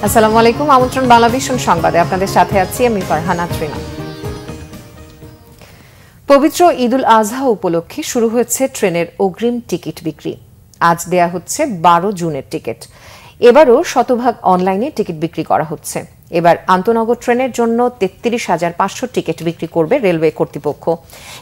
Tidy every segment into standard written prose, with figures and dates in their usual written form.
আসসালামু আলাইকুম। আমন্ত্রণ বাংলাভিশন সংবাদে আপনাদের সাথে আছি আমি ফারহানা ত্রিনা। পবিত্র ঈদুল আজহা উপলক্ষে শুরু হয়েছে ট্রেনের অগ্রিম টিকিট বিক্রি। আজ দেয়া হচ্ছে 12 জুনের টিকিট। এবারও শতভাগ অনলাইনে টিকিট বিক্রি করা হচ্ছে। এবার আন্তনগর ট্রেনের জন্য ৩৩,৫০০ টিকিট বিক্রি করবে রেলওয়ে কর্তৃপক্ষ।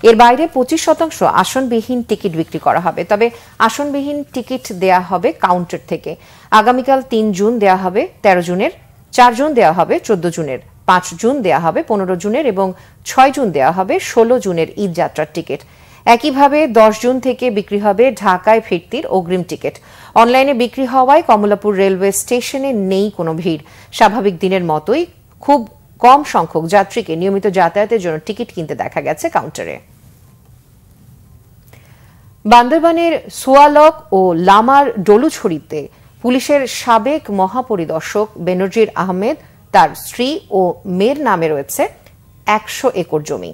এর বাইরে 25% আসনবিহীন টিকিট বিক্রি করা হবে। তবে আসনবিহীন টিকিট দেয়া হবে কাউন্টার থেকে। আগামীকাল ৩ জুন দেয়া হবে 13 জুনের, 4 জুন দেয়া হবে 14 জুনের, 5 জুন দেয়া হবে 15 জুনের এবং 6 জুন দেয়া হবে 16 জুনের ঈদ যাত্রার টিকিট। একইভাবে 10 জুন থেকে বিক্রি হবে ঢাকায় ফিরতির অগ্রিম টিকিট। অনলাইনে বিক্রি হওয়ায় কমলাপুর রেলওয়ে স্টেশনে নেই কোনো ভিড়। স্বাভাবিক দিনের মতোই খুব কম সংখ্যক যাত্রীকে নিয়মিত যাতায়াতের জন্য টিকিট কিনতে দেখা গেছে কাউন্টারে। বান্দরবানের সোয়ালক ও লামার ডলুছড়িতে পুলিশের সাবেক মহাপরিদর্শক বেনজির আহমেদ, তার স্ত্রী ও মেয়ের নামে রয়েছে 100 একর জমি।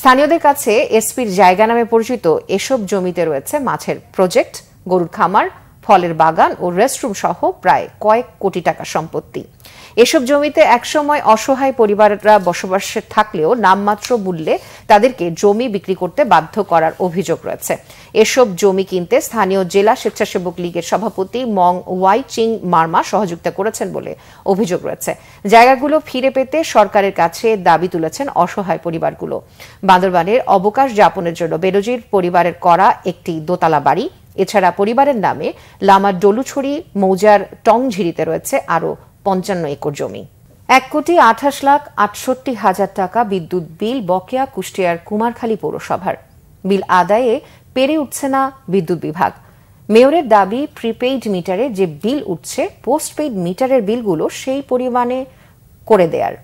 স্থানীয়দের কাছে এসপির জায়গা নামে পরিচিত এসব জমিতে রয়েছে মাছের প্রজেক্ট, গরুর খামার, ফলের বাগান ও রেস্টরুম সহ প্রায় কয়েক কোটি টাকা সম্পত্তি। এসব জমিতে একসময় অসহায় পরিবাররা বসবাস থাকলেও নামমাত্র মূল্যে তাদেরকে জমি বিক্রি করতে বাধ্য করার অভিযোগ রয়েছে। এসব জমি কিনতে স্থানীয় জেলা স্বেচ্ছাসেবক লীগের সভাপতি মং ওয়াই চিং মার্মা সহযোগিতা করেছেন বলে অভিযোগ রয়েছে। জায়গাগুলো ফিরে পেতে সরকারের কাছে দাবি তুলেছেন অসহায় পরিবারগুলো। বান্দরবানের অবকাশ যাপনের জন্য বেনজির পরিবারের করা একটি দোতলা বাড়ি, এছাড়া পরিবারের নামে লামার ডলুছড়ি মৌজার টংঝিরিতে রয়েছে আরও 55 একর জমি। 1,28,68,000 টাকা বিদ্যুৎ বিল বকেয়া কুষ্টিয়ার কুমারখালী পৌরসভার। বিল আদায়ে পেরে উঠছে না বিদ্যুৎ বিভাগ। মেয়রের দাবি, প্রিপেইড মিটারে যে বিল উঠছে পোস্টপেইড মিটারের বিলগুলো সেই পরিমাণে করে দেয়ার।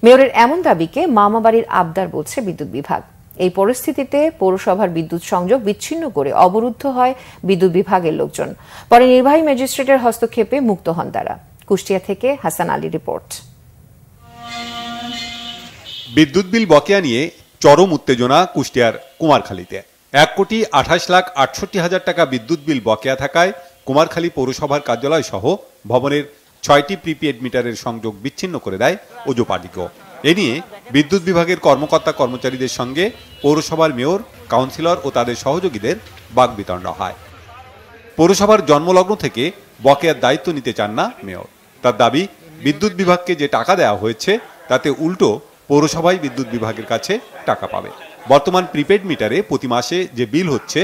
মেয়রের এমন দাবিকে মামাবাড়ির আবদার বলছে বিদ্যুৎ বিভাগ। এই পরিস্থিতিতে পৌরসভার বিদ্যুৎ সংযোগ বিচ্ছিন্ন করে অবরুদ্ধ হয় বিদ্যুৎ বিভাগের লোকজন। পরে নির্বাহী ম্যাজিস্ট্রেটের হস্তক্ষেপে মুক্ত হন তারা। কুষ্টিয়া থেকে হাসান আলী রিপোর্ট। বিদ্যুৎ বিল বকেয়া নিয়ে চরম উত্তেজনা কুষ্টিয়ার কুমারখালীতে। 1,28,68,000 টাকা বিদ্যুৎ বিল বকেয়া থাকায় কুমারখালী পৌরসভার কার্যালয় সহ ভবনের 6টি প্রিপেড মিটারের সংযোগ বিচ্ছিন্ন করে দেয় ওজো পার্টিকো। এ নিয়ে বিদ্যুৎ বিভাগের কর্মকর্তা কর্মচারীদের সঙ্গে পৌরসভার মেয়র, কাউন্সিলর ও তাদের সহযোগীদের বাকবিতণ্ডা হয়। পৌরসভার জন্মলগ্ন থেকে বকেয়ার দায়িত্ব নিতে চান না মেয়র। তার দাবি, বিদ্যুৎ বিভাগকে যে টাকা দেওয়া হয়েছে তাতে উল্টো পৌরসভাই বিদ্যুৎ বিভাগের কাছে টাকা পাবে। বর্তমান প্রিপেড মিটারে প্রতি মাসে যে বিল হচ্ছে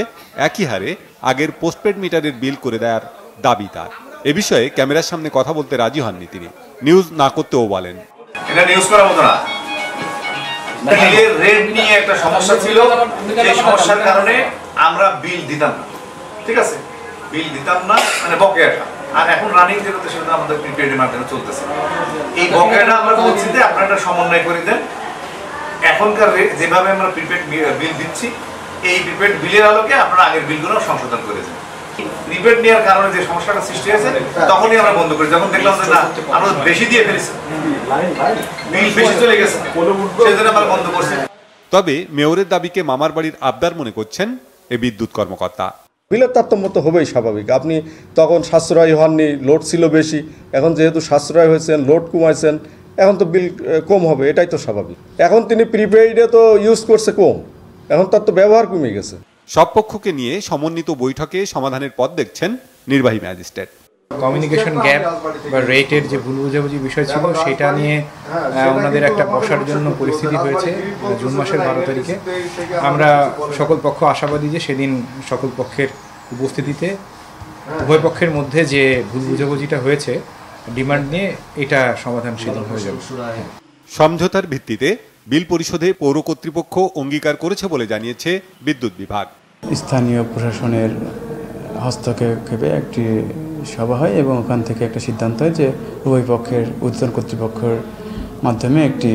একই হারে আগের পোস্টপেড মিটারের বিল করে দেওয়ার দাবি তার। এ বিষয়ে ক্যামেরার সামনে কথা বলতে রাজি হননি তিনি। নিউজ না করতেও বলেন, এটা নিউজ করার মতো না। বিলের রেট নিয়ে একটা সমস্যা ছিল, সেই সমস্যার কারণে আমরা বিল দিতাম না। ঠিক আছে, বিল দিতাম না মানে বকেয়াটা। আর এখন রানিং যেটা সেটা আমাদের প্রিপেড মাধ্যমে চলতেছে। এই বকেয়াটা আমরা বলছি যে আপনারা একটা সমন্বয় করে দেন। এখনকার যেভাবে আমরা প্রিপেড বিল দিচ্ছি, এই প্রিপেড বিলের আলোকে আপনারা আগের বিলগুলো সংশোধন করে দেন। প্রিপেড নেওয়ার কারণে যে সমস্যাটা সৃষ্টি হয়েছে তখনই আমরা বন্ধ করি, যখন দেখলাম যে না আমরা বেশি দিয়ে ফেলেছি, বিল বেশি চলে গেছে, সেজন্য আমরা বন্ধ করছি। তবে মেয়রের দাবিকে মামার বাড়ির আবদার মনে করছেন এই বিদ্যুৎ কর্মকর্তা। বিলের তারতম্য তো হবেই স্বাভাবিক। আপনি তখন সাশ্রয়ী হননি, লোড ছিল বেশি। এখন যেহেতু সাশ্রয় হয়েছেন, লোড কমাইছেন, এখন তো বিল কম হবে, এটাই তো স্বাভাবিক। এখন তিনি প্রিপেইডে তো ইউজ করছে কম, এখন তার তো ব্যবহার কমে গেছে। সব পক্ষকে নিয়ে সমন্বিত বৈঠকে সমাধানের পথ দেখছেন নির্বাহী ম্যাজিস্ট্রেট। কমিউনিকেশন গ্যাপ বা রেটের যে ভুল বোঝাবুঝি বিষয় ছিল সেটা নিয়ে ওনাদের একটা বসার জন্য পরিস্থিতি হয়েছে জুন মাসের 12 তারিখে। আমরা সকল পক্ষ আশাবাদী যে সেদিন সকল পক্ষের উপস্থিতিতে উভয় পক্ষের মধ্যে যে ভুল বোঝাবুঝিটা হয়েছে ডিমান্ড নিয়ে এটা সমাধান সেদিন হয়ে যাবে। সমঝোতার ভিত্তিতে বিল পরিশোধে পৌর কর্তৃপক্ষ অঙ্গীকার করেছে বলে জানিয়েছে বিদ্যুৎ বিভাগ। স্থানীয় প্রশাসনের হস্তক্ষেপে একটি সভা হয় এবং ওখান থেকে একটা সিদ্ধান্ত হয় যে উভয় পক্ষের ঊর্ধ্বতন কর্তৃপক্ষের মাধ্যমে একটি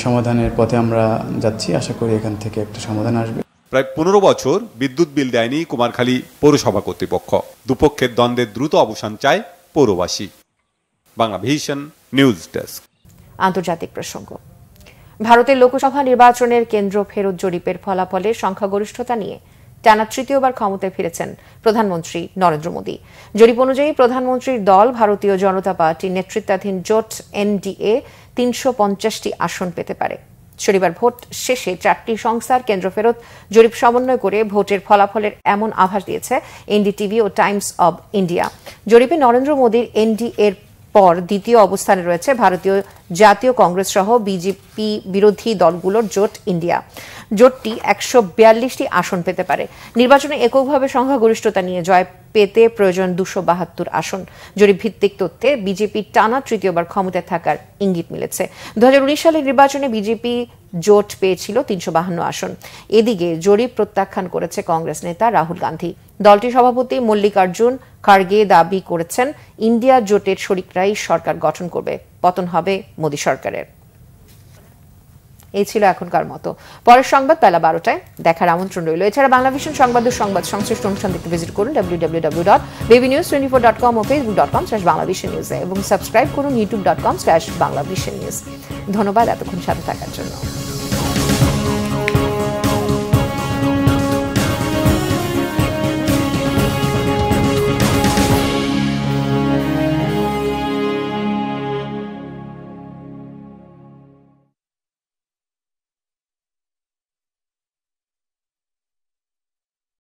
সমাধানের পথে আমরা যাচ্ছি। আশা করি এখান থেকে একটা সমাধান আসবে। প্রায় 15 বছর বিদ্যুৎ বিল দেয়নি কুমারখালী পৌরসভা কর্তৃপক্ষ। দুপক্ষের দ্বন্দ্বের দ্রুত অবসান চায় পৌরবাসী। Banglavision news desk. আন্তর্জাতিক প্রসঙ্গ। ভারতের লোকসভা নির্বাচনের কেন্দ্র ফেরত জরিপের ফলাফলের সংখ্যাগরিষ্ঠতা নিয়ে টানা তৃতীয়বার ক্ষমতায় ফিরেছেন প্রধানমন্ত্রী নরেন্দ্র মোদী। জরিপ অনুযায়ী প্রধানমন্ত্রীর দল ভারতীয় জনতা পার্টির নেতৃত্বাধীন জোট এনডিএ ৩৫০টি আসন পেতে পারে। শনিবার ভোট শেষে 4টি সংস্থার কেন্দ্র ফেরত জরিপ সমন্বয় করে ভোটের ফলাফলের এমন আভাস দিয়েছে এনডিটিভি ও টাইমস অব ইন্ডিয়া। জরিপে নরেন্দ্র মোদীর এনডিএর পর দ্বিতীয় অবস্থানে রয়েছে ভারতীয় জাতীয় কংগ্রেস সহ বিজেপি বিরোধী দলগুলোর জোট ইন্ডিয়া। জোটটি 142টি আসন পেতে পারে। নির্বাচনে এককভাবে সংখ্যাগরিষ্ঠতা নিয়ে জয় পেতে প্রয়োজন 272 আসন। জরিপ ভিত্তিক তথ্যে বিজেপি টানা তৃতীয়বার ক্ষমতায় থাকার ইঙ্গিত মিলেছে। 2019 সালের নির্বাচনে বিজেপি জোট পেয়েছিল 352 আসন। এদিকে জরিপ প্রত্যাখ্যান করেছে কংগ্রেস নেতা রাহুল গান্ধী। দলটির সভাপতি মল্লিকার্জুন খাড়গে দাবি করেছেন ইন্ডিয়া জোটের শরিকরাই সরকার গঠন করবে, পতন হবে মোদী সরকারের। এই ছিল এখনকার মতো। পরের সংবাদ বেলা 12টায় দেখার আমন্ত্রণ রইল। এছাড়া বাংলাভিশন সংবাদ সংশ্লিষ্ট অনুষ্ঠান দেখতে ভিজিট করুন www.babynews24.com ও facebook.com/banglavisionnews এবং সাবস্ক্রাইব করুন youtube.com/banglavisionnews। ধন্যবাদ এতক্ষণ সাথে থাকার জন্য।